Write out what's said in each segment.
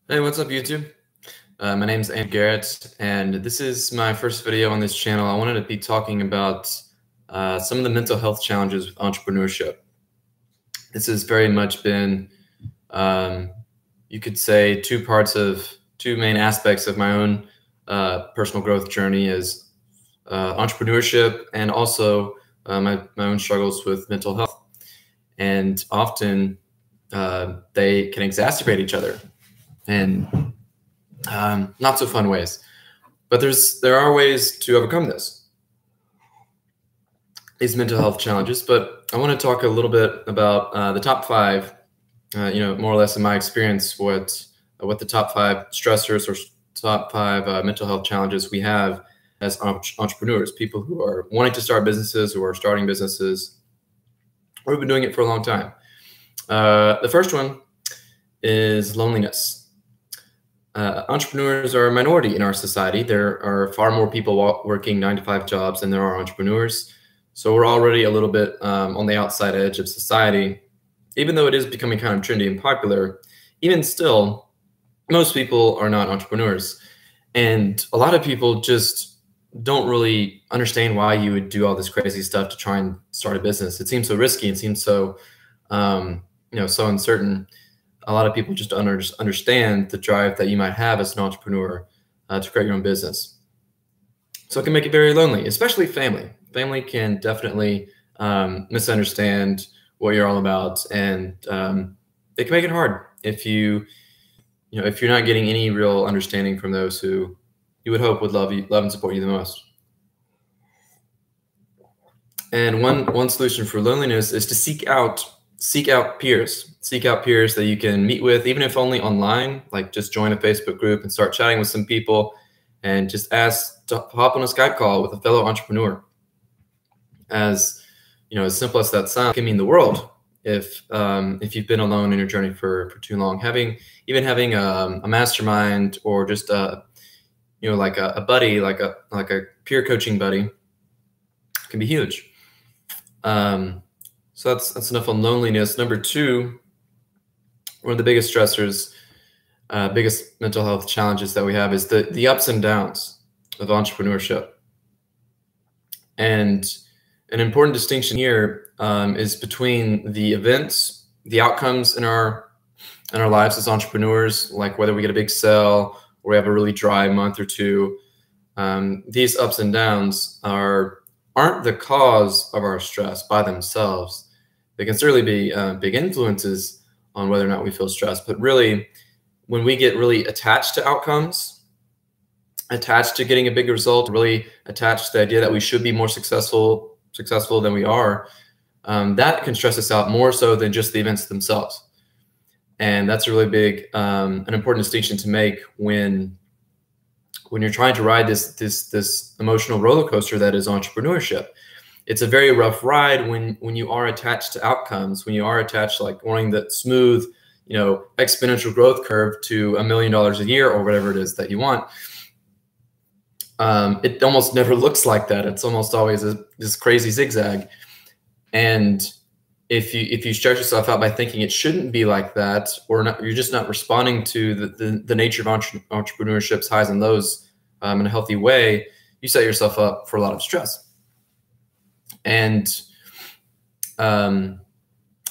Hey, what's up, YouTube? My name's Andrew Garrett, and this is my first video on this channel. I wanted to be talking about some of the mental health challenges with entrepreneurship. This has very much been, you could say, two main aspects of my own personal growth journey is entrepreneurship and also my own struggles with mental health. And often they can exacerbate each other. And not so fun ways, but there are ways to overcome these mental health challenges. But I want to talk a little bit about the top five, more or less in my experience, what the top five stressors or top five mental health challenges we have as entrepreneurs, people who are wanting to start businesses, who are starting businesses, or who've been doing it for a long time. The first one is loneliness. Entrepreneurs are a minority in our society. There are far more people working 9-to-5 jobs than there are entrepreneurs. So we're already a little bit on the outside edge of society. Even though it is becoming kind of trendy and popular, even still, most people are not entrepreneurs. And a lot of people just don't really understand why you would do all this crazy stuff to try and start a business. It seems so risky. It seems so, so uncertain. A lot of people just don't understand the drive that you might have as an entrepreneur to create your own business. So it can make it very lonely, especially family. Family can definitely misunderstand what you're all about, and it can make it hard if you're not getting any real understanding from those who you would hope would love and support you the most. And one solution for loneliness is to seek out peers. Seek out peers that you can meet with, even if only online. Like, just join a Facebook group and start chatting with some people, and just ask to hop on a Skype call with a fellow entrepreneur. As simple as that sounds, it can mean the world if you've been alone in your journey for too long. Having a mastermind, or just like a buddy, like a peer coaching buddy, can be huge. So that's enough on loneliness. Number two, one of the biggest stressors, biggest mental health challenges that we have is the ups and downs of entrepreneurship. And an important distinction here is between the events, the outcomes in our lives as entrepreneurs, like whether we get a big sell or we have a really dry month or two. These ups and downs aren't the cause of our stress by themselves. They can certainly be big influences on whether or not we feel stressed, but really, when we get really attached to outcomes, attached to getting a big result, really attached to the idea that we should be more successful than we are, that can stress us out more so than just the events themselves. And that's a really big, an important distinction to make when you're trying to ride this emotional roller coaster that is entrepreneurship. It's a very rough ride when you are attached to outcomes, when you are attached, like wanting the smooth, exponential growth curve to $1 million a year or whatever it is that you want. It almost never looks like that. It's almost always this crazy zigzag. And if you stretch yourself out by thinking it shouldn't be like that, or not, you're just not responding to the nature of entrepreneurship's highs and lows in a healthy way, you set yourself up for a lot of stress. And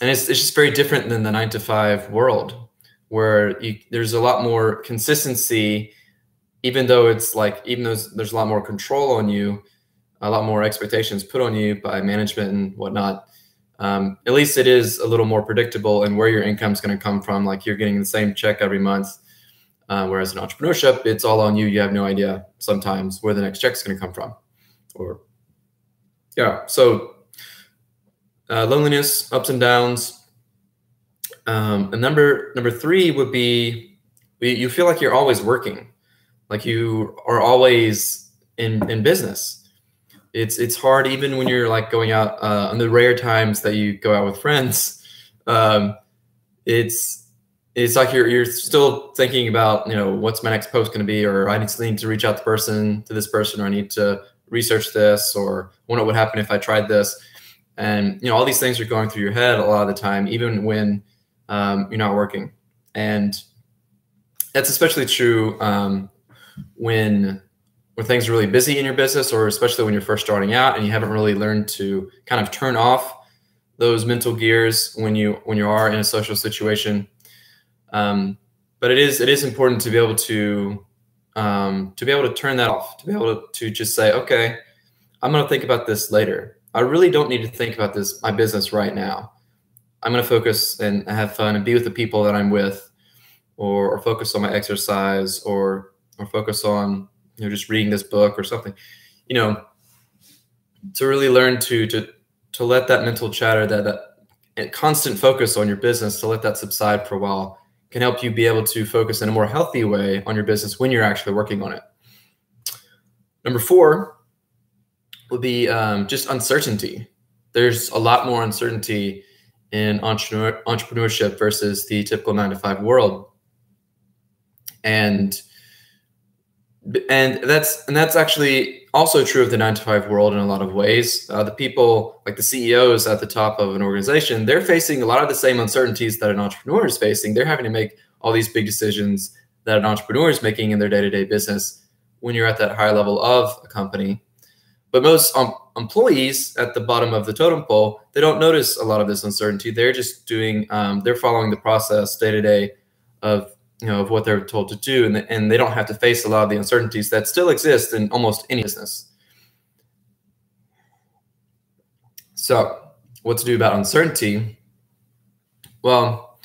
it's just very different than the 9-to-5 world, where there's a lot more consistency, even though there's a lot more control on you, a lot more expectations put on you by management and whatnot. At least it is a little more predictable and where your income is going to come from. Like, you're getting the same check every month. Whereas in entrepreneurship, it's all on you. You have no idea sometimes where the next check is going to come from. So loneliness, ups and downs. And number three would be you feel like you're always working, like you are always in business. It's hard even when you're like going out on the rare times that you go out with friends. It's like you're still thinking about, what's my next post going to be, or I need to reach out to this person, or I need to research this, or wonder what would happen if I tried this. And all these things are going through your head a lot of the time, even when you're not working. And That's especially true when things are really busy in your business, or especially when you're first starting out and you haven't really learned to kind of turn off those mental gears when you are in a social situation. But it is important to be able to turn that off, to be able to just say, okay, I'm going to think about this later. I really don't need to think about my business right now. I'm going to focus and have fun and be with the people that I'm with, or focus on my exercise, or focus on, just reading this book or something, to really learn to let that mental chatter, that constant focus on your business, to let that subside for a while, can help you be able to focus in a more healthy way on your business when you're actually working on it. Number 4 would be just uncertainty. There's a lot more uncertainty in entrepreneurship versus the typical 9-to-5 world. And that's actually also true of the 9-to-5 world in a lot of ways. The people, like the CEOs at the top of an organization, they're facing a lot of the same uncertainties that an entrepreneur is facing. They're having to make all these big decisions that an entrepreneur is making in their day-to-day business when you're at that high level of a company. But most employees at the bottom of the totem pole, they don't notice a lot of this uncertainty. They're just doing, they're following the process day to day of what they're told to do, and they don't have to face a lot of the uncertainties that still exist in almost any business. So, what to do about uncertainty? Well,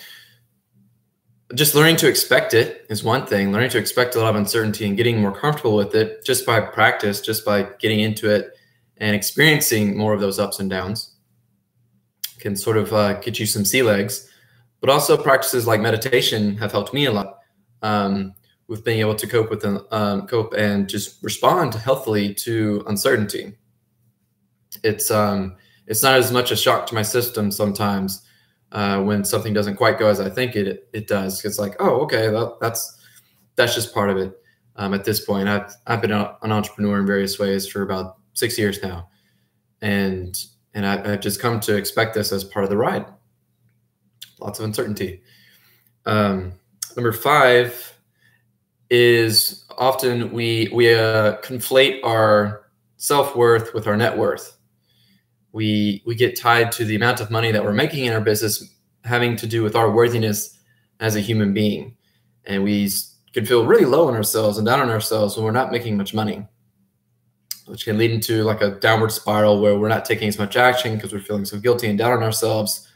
just learning to expect it is one thing. Learning to expect a lot of uncertainty and getting more comfortable with it just by practice, just by getting into it and experiencing more of those ups and downs can sort of get you some sea legs. But also practices like meditation have helped me a lot with being able to cope and just respond healthily to uncertainty. It's not as much a shock to my system sometimes when something doesn't quite go as I think it does. It's like, oh, okay, that's just part of it. At this point, I've been an entrepreneur in various ways for about 6 years now, and I've just come to expect this as part of the ride. Lots of uncertainty. Number 5 is often we conflate our self-worth with our net worth. We get tied to the amount of money that we're making in our business having to do with our worthiness as a human being. And we can feel really low on ourselves and down on ourselves when we're not making much money, which can lead into like a downward spiral where we're not taking as much action because we're feeling so guilty and down on ourselves.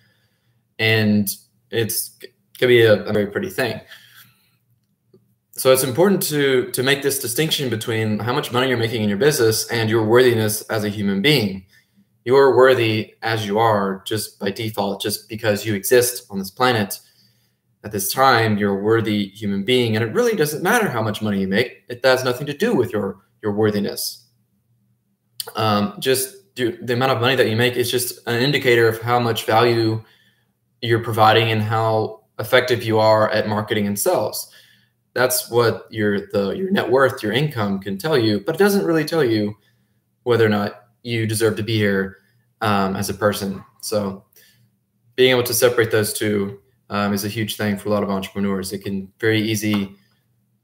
And it can be a very pretty thing. So it's important to make this distinction between how much money you're making in your business and your worthiness as a human being. You're worthy as you are just by default, just because you exist on this planet at this time. You're a worthy human being, and it really doesn't matter how much money you make. It has nothing to do with your worthiness. Just the amount of money that you make is just an indicator of how much value you're providing and how effective you are at marketing and sales. That's what your net worth, your income can tell you, but it doesn't really tell you whether or not you deserve to be here as a person. So being able to separate those two is a huge thing for a lot of entrepreneurs. It can very easy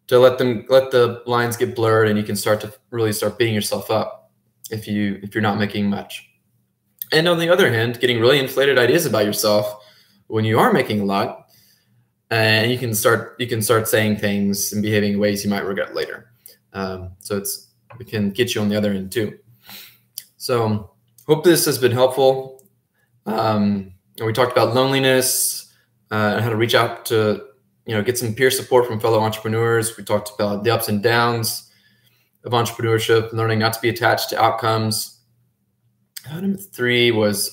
to let the lines get blurred, and you can start beating yourself up if you're not making much. And on the other hand, getting really inflated ideas about yourself when you are making a lot, and you can start saying things and behaving in ways you might regret later. So it can get you on the other end too. So hope this has been helpful. We talked about loneliness and how to reach out to, get some peer support from fellow entrepreneurs. We talked about the ups and downs of entrepreneurship, learning not to be attached to outcomes. Number 3 was,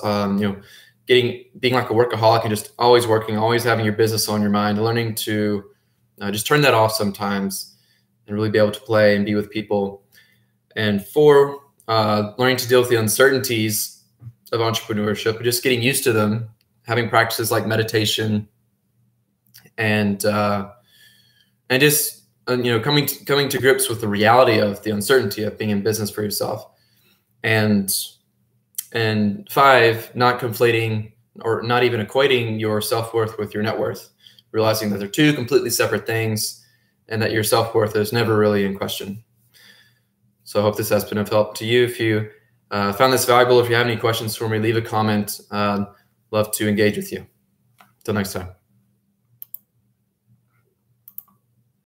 being like a workaholic and just always working, always having your business on your mind, learning to just turn that off sometimes and really be able to play and be with people. And 4, learning to deal with the uncertainties of entrepreneurship, just getting used to them, having practices like meditation, and just coming to grips with the reality of the uncertainty of being in business for yourself. And 5, not conflating or not even equating your self-worth with your net worth, realizing that they're two completely separate things. and that your self-worth is never really in question. So I hope this has been of help to you. If you found this valuable, if you have any questions for me, leave a comment. Love to engage with you. Till next time.